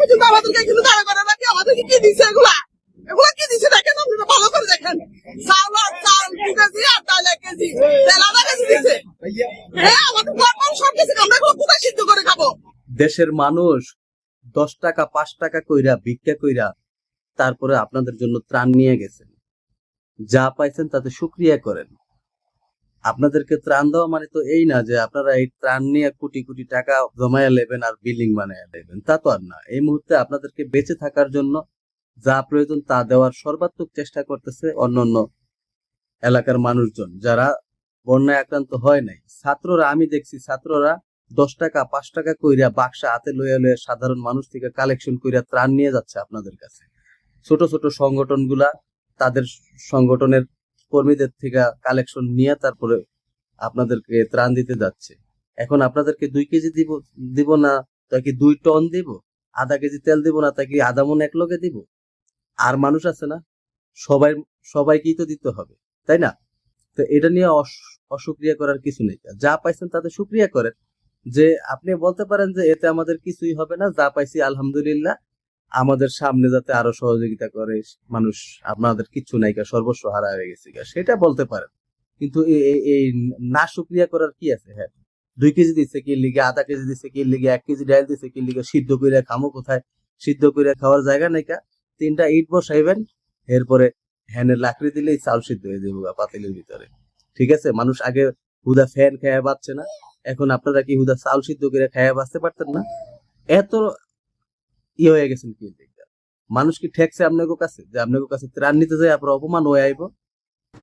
পর্যন্ত আমাদেরকে কিন্তু দাঁড়া করে নাকি আমাদেরকে কি দিচ্ছে এগুলা এগুলা কি দিচ্ছে দেখেন আপনারা ভালো করে দেখেন চাল 2 কেজি আর ডাল 1 কেজি তেল আধা কেজি দিচ্ছে হ্যাঁ আমাদের গরম সব কিছু আমরা এগুলো কোথায় সিদ্ধ করে খাবো দেশের মানুষ 10 টাকা 5 টাকা কইরা ভিক্ষা কইরা তারপরে আপনাদের জন্য ত্রাণ নিয়ে গেছেন। যা পাইছেন তাতে শুকরিয়া করেন। আপনাদেরকে ত্রাণ দেওয়া মানে তো এই না যে আপনারা এই ত্রাণ নিয়ে কোটি কোটি টাকা জমায়া নেবেন আর বিল্ডিং বানায়া নেবেন, তা তো আর না। এই মুহূর্তে আপনাদেরকে বেঁচে থাকার জন্য যা প্রয়োজন তা দেওয়ার সর্বাত্মক চেষ্টা করতেছে অন্যান্য এলাকার মানুষজন যারা বন্যায় আক্রান্ত হয় নাই। ছাত্ররা, আমি দেখছি ছাত্ররা 10 টাকা 5 টাকা কইরা বাক্সা হাতে লইয়া লইয়া সাধারণ মানুষ থেকে কালেকশন কইরা ত্রাণ নিয়ে যাচ্ছে আপনাদের কাছে। ছোট ছোট সংগঠনগুলা তাদের সংগঠনের কর্মীদের থেকে কালেকশন নিয়ে তারপরে আপনাদেরকে ত্রাণ দিতে যাচ্ছে। এখন আপনাদেরকে 2 কেজি দিব না তাকে 2 টন দিব, আধা কেজি তেল দিব না তাকে আধা মণ এক লগে দিব? আর মানুষ আছে না, সবাইকেই তো দিতে হবে, তাই না? তো এটা নিয়ে অসুক্রিয়া করার কিছু নেই। যা পাইছেন তাতে শুকরিয়া করেন। যে আপনি বলতে পারেন যে এতে আমাদের কিছুই হবে না, যা পাইছি আলহামদুলিল্লাহ, আমাদের সামনে যাতে আরো সহযোগিতা করে মানুষ, আপনাদের কিচ্ছু নাই, সর্বস্ব হারা হয়ে গেছে, সেটা বলতে পারেন। কিন্তু এই না শুকরিয়া করার কি আছে? হ্যাঁ, 2 কেজি দিচ্ছে কি লিগে, আধা কেজি দিচ্ছে কি লিগে, 1 কেজি ডাল দিচ্ছে কি লিগে, সিদ্ধ করে খামো কোথায়? সিদ্ধ করে খাওয়ার জায়গা নাই কা? 3টা ইট বসাইবেন, এরপরে হ্যানের লাকড়ি দিলেই চাল সিদ্ধ হয়ে যাবে পাতিলের ভিতরে। ঠিক আছে? মানুষ আগে হুদা ফ্যান খেয়ে বাঁচছে না, এখন আপনারা কি হুদা চাল সিদ্ধ করে খেয়ে বাঁচতে পারতেন না? এত হয়ে গেছেন কি লিগে? মানুষ কি ঠেকছে আপনাদের কাছে যে আপনাদের কাছে ত্রাণ নিতে যায় আপনারা অপমান হয়ে আইব?